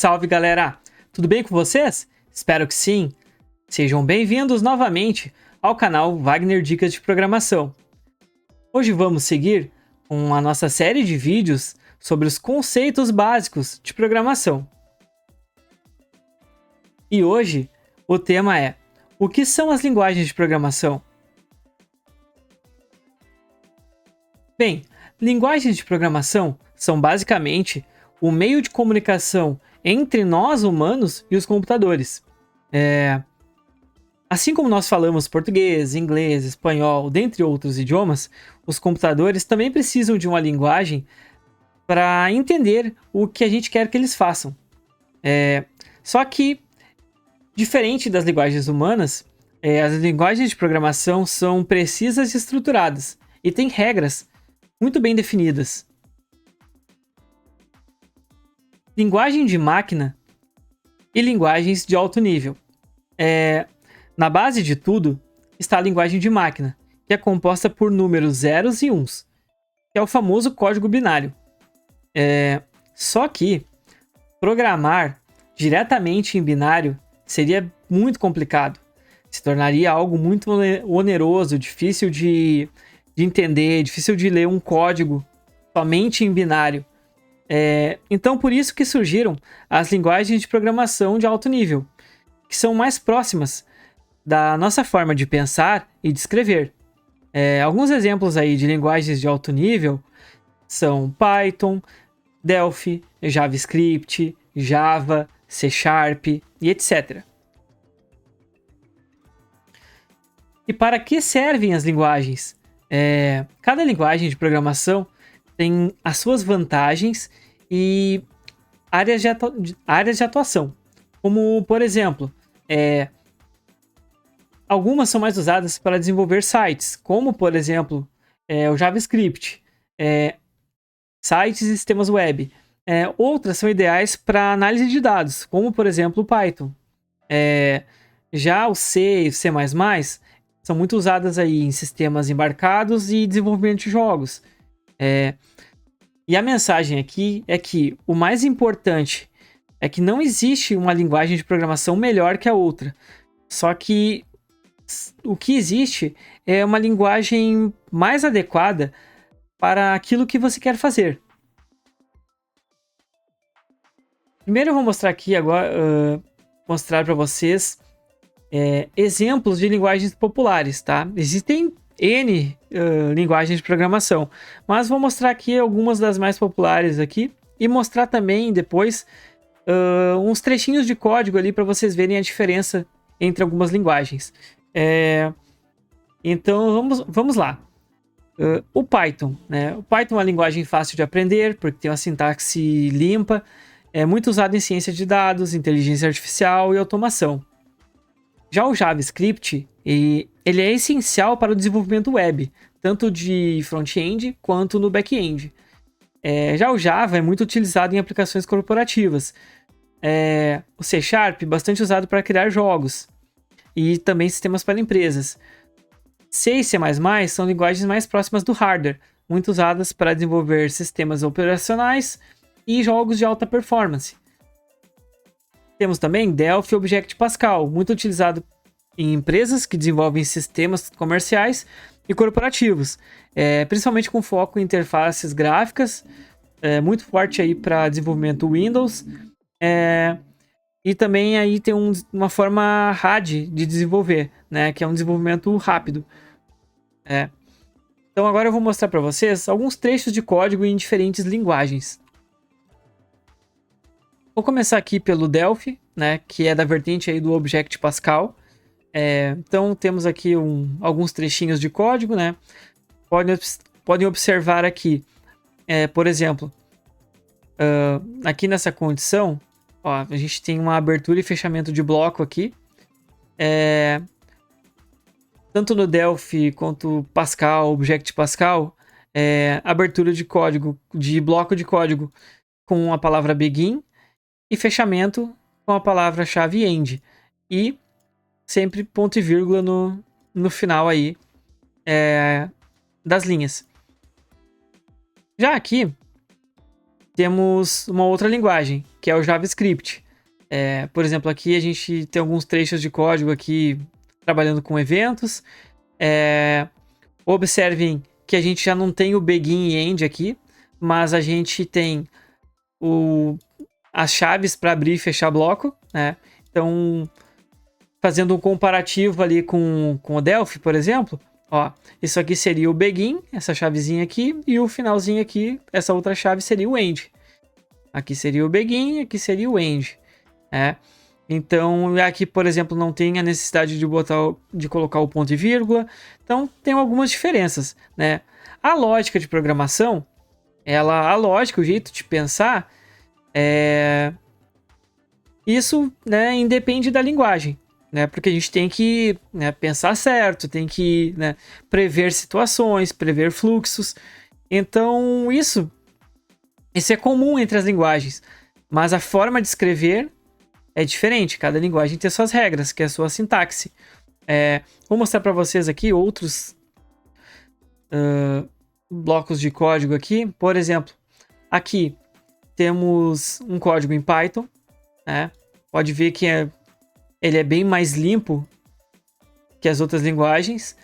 Salve, galera! Tudo bem com vocês? Espero que sim. Sejam bem-vindos novamente ao canal Wagner Dicas de Programação. Hoje vamos seguir com a nossa série de vídeos sobre os conceitos básicos de programação. E hoje o tema é: o que são as linguagens de programação? Bem, linguagens de programação são basicamente o meio de comunicação entre nós humanos e os computadores. Assim como nós falamos português, inglês, espanhol, dentre outros idiomas, os computadores também precisam de uma linguagem para entender o que a gente quer que eles façam. Só que, diferente das linguagens humanas, as linguagens de programação são precisas e estruturadas e têm regras muito bem definidas. Linguagem de máquina e linguagens de alto nível. Na base de tudo está a linguagem de máquina, que é composta por números zeros e uns, que é o famoso código binário. Só que programar diretamente em binário seria muito complicado. Se tornaria algo muito oneroso, difícil de entender, difícil de ler um código somente em binário. Então, por isso que surgiram as linguagens de programação de alto nível, que são mais próximas da nossa forma de pensar e de escrever. Alguns exemplos aí de linguagens de alto nível são Python, Delphi, JavaScript, Java, C# e etc. E para que servem as linguagens? Cada linguagem de programação tem as suas vantagens e áreas de atuação. Como, por exemplo, algumas são mais usadas para desenvolver sites, como, por exemplo, o JavaScript, sites e sistemas web. Outras são ideais para análise de dados, como, por exemplo, o Python. Já o C e o C++ são muito usadas aí em sistemas embarcados e desenvolvimento de jogos. E a mensagem aqui é que o mais importante é que não existe uma linguagem de programação melhor que a outra. Só que o que existe é uma linguagem mais adequada para aquilo que você quer fazer. Primeiro eu vou mostrar aqui agora, mostrar para vocês exemplos de linguagens populares, tá? Existem N linguagens de programação, mas vou mostrar aqui algumas das mais populares aqui e mostrar também depois uns trechinhos de código ali para vocês verem a diferença entre algumas linguagens. Então vamos lá. O Python, né? O Python é uma linguagem fácil de aprender porque tem uma sintaxe limpa, é muito usado em ciência de dados, inteligência artificial e automação. Já o JavaScript, ele é essencial para o desenvolvimento web, tanto de front-end quanto no back-end. Já o Java é muito utilizado em aplicações corporativas. O C#, bastante usado para criar jogos e também sistemas para empresas. C e C++ são linguagens mais próximas do hardware, muito usadas para desenvolver sistemas operacionais e jogos de alta performance. Temos também Delphi e Object-Pascal, muito utilizado em empresas que desenvolvem sistemas comerciais e corporativos, principalmente com foco em interfaces gráficas, muito forte aí para desenvolvimento Windows, e também aí tem uma forma RAD de desenvolver, né, que é um desenvolvimento rápido. Então agora eu vou mostrar para vocês alguns trechos de código em diferentes linguagens. Vou começar aqui pelo Delphi, né, que é da vertente aí do Object-Pascal. Então temos aqui alguns trechinhos de código, né? Podem observar aqui, por exemplo, aqui nessa condição, ó, a gente tem uma abertura e fechamento de bloco aqui. Tanto no Delphi quanto Pascal, Object-Pascal, abertura de código, de bloco de código com a palavra begin e fechamento com a palavra-chave end. E sempre ponto e vírgula no final aí das linhas. Já aqui temos uma outra linguagem, que é o JavaScript. Por exemplo, aqui a gente tem alguns trechos de código aqui trabalhando com eventos. Observem que a gente já não tem o begin e end aqui, mas a gente tem as chaves para abrir e fechar bloco, né? Então, fazendo um comparativo ali com o Delphi, por exemplo, ó, isso aqui seria o begin, essa chavezinha aqui, e o finalzinho aqui, essa outra chave seria o end. Aqui seria o begin, aqui seria o end, né? Então, aqui, por exemplo, não tem a necessidade de colocar o ponto e vírgula. Então, tem algumas diferenças, né? A lógica de programação, a lógica, o jeito de pensar, isso, né, independe da linguagem, né? Porque a gente tem que, né, pensar certo, tem que, né, prever situações, prever fluxos. Então, isso é comum entre as linguagens, mas a forma de escrever é diferente. Cada linguagem tem suas regras, que é a sua sintaxe. Vou mostrar para vocês aqui outros blocos de código aqui. Por exemplo, aqui temos um código em Python, né? Pode ver que ele é bem mais limpo que as outras linguagens.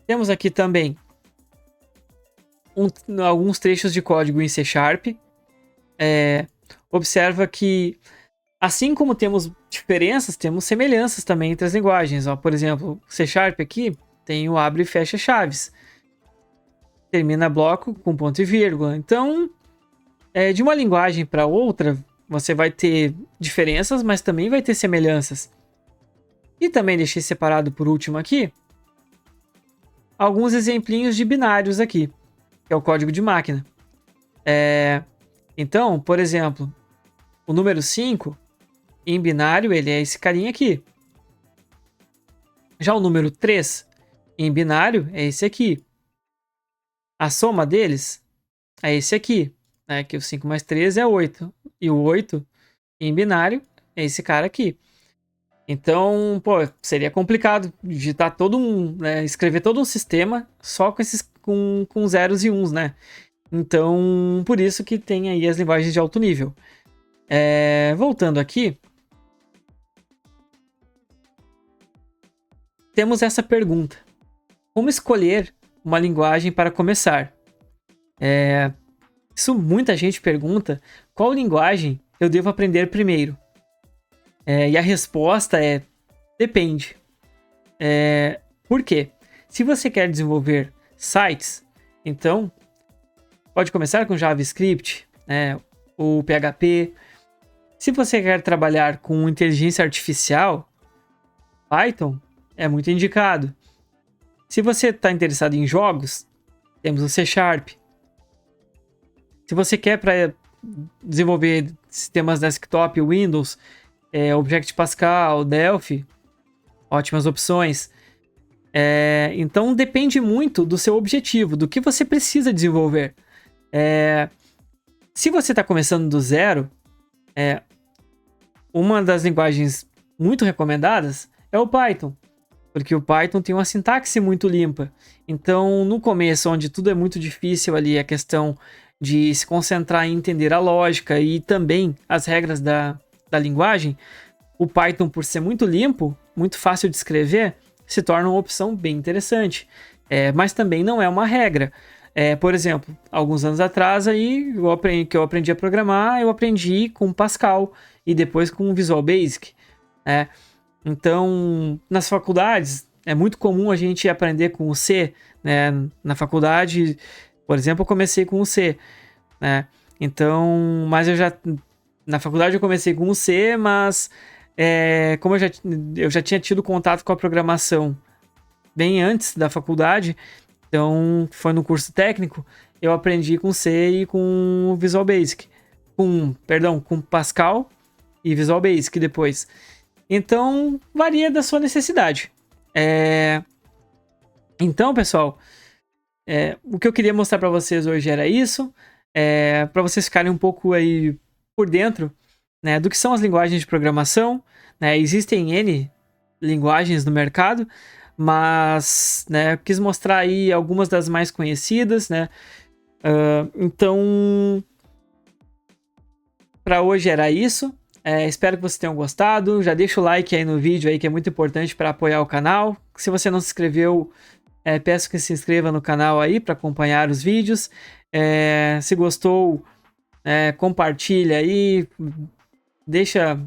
Temos aqui também alguns trechos de código em C#. Observa que, assim como temos diferenças, temos semelhanças também entre as linguagens. Ó, por exemplo, C# aqui tem o abre e fecha chaves. Termina bloco com ponto e vírgula. Então, de uma linguagem para outra, você vai ter diferenças, mas também vai ter semelhanças. E também deixei separado por último aqui alguns exemplinhos de binários aqui, que é o código de máquina. Então, por exemplo, o número 5, em binário, ele é esse carinha aqui. Já o número 3, em binário, é esse aqui. A soma deles é esse aqui, né? Que o 5 mais 3 é 8. E o 8, em binário, é esse cara aqui. Então, seria complicado digitar né, escrever todo um sistema só com zeros e uns, né? Então, por isso que tem aí as linguagens de alto nível. Voltando aqui, temos essa pergunta: como escolher uma linguagem para começar? Isso muita gente pergunta: qual linguagem eu devo aprender primeiro? E a resposta é: depende. Por quê? Se você quer desenvolver sites, então pode começar com JavaScript, né, ou PHP. Se você quer trabalhar com inteligência artificial, Python é muito indicado. Se você está interessado em jogos, temos o C#. Se você quer para desenvolver sistemas desktop, Windows, Object Pascal, Delphi, ótimas opções. Então depende muito do seu objetivo, do que você precisa desenvolver. Se você está começando do zero, uma das linguagens muito recomendadas é o Python, porque o Python tem uma sintaxe muito limpa. Então, no começo, onde tudo é muito difícil ali, a questão de se concentrar em entender a lógica e também as regras da linguagem, o Python, por ser muito limpo, muito fácil de escrever, se torna uma opção bem interessante. Mas também não é uma regra. Por exemplo, alguns anos atrás, aí, que eu aprendi a programar, eu aprendi com Pascal e depois com Visual Basic. Então, nas faculdades, é muito comum a gente aprender com o C. Né? Na faculdade, por exemplo, eu comecei com o C. Né? Então, mas na faculdade eu comecei com o C, mas como eu já tinha tido contato com a programação bem antes da faculdade, então foi no curso técnico, eu aprendi com C e com Visual Basic. Com Pascal e Visual Basic depois. Então, varia da sua necessidade. Então, pessoal, o que eu queria mostrar para vocês hoje era isso. Para vocês ficarem um pouco aí por dentro, né, do que são as linguagens de programação. Né? Existem N linguagens no mercado, mas, né, eu quis mostrar aí algumas das mais conhecidas. Né? Então, para hoje era isso. Espero que vocês tenham gostado. Já deixa o like aí no vídeo aí, que é muito importante para apoiar o canal. Se você não se inscreveu, peço que se inscreva no canal aí para acompanhar os vídeos. Se gostou, compartilha aí. Deixa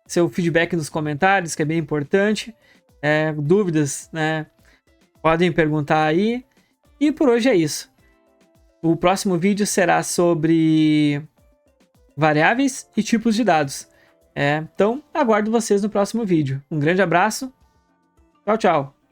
seu feedback nos comentários, que é bem importante. Dúvidas, né? Podem perguntar aí. E por hoje é isso. O próximo vídeo será sobre variáveis e tipos de dados. Então, aguardo vocês no próximo vídeo. Um grande abraço. Tchau, tchau.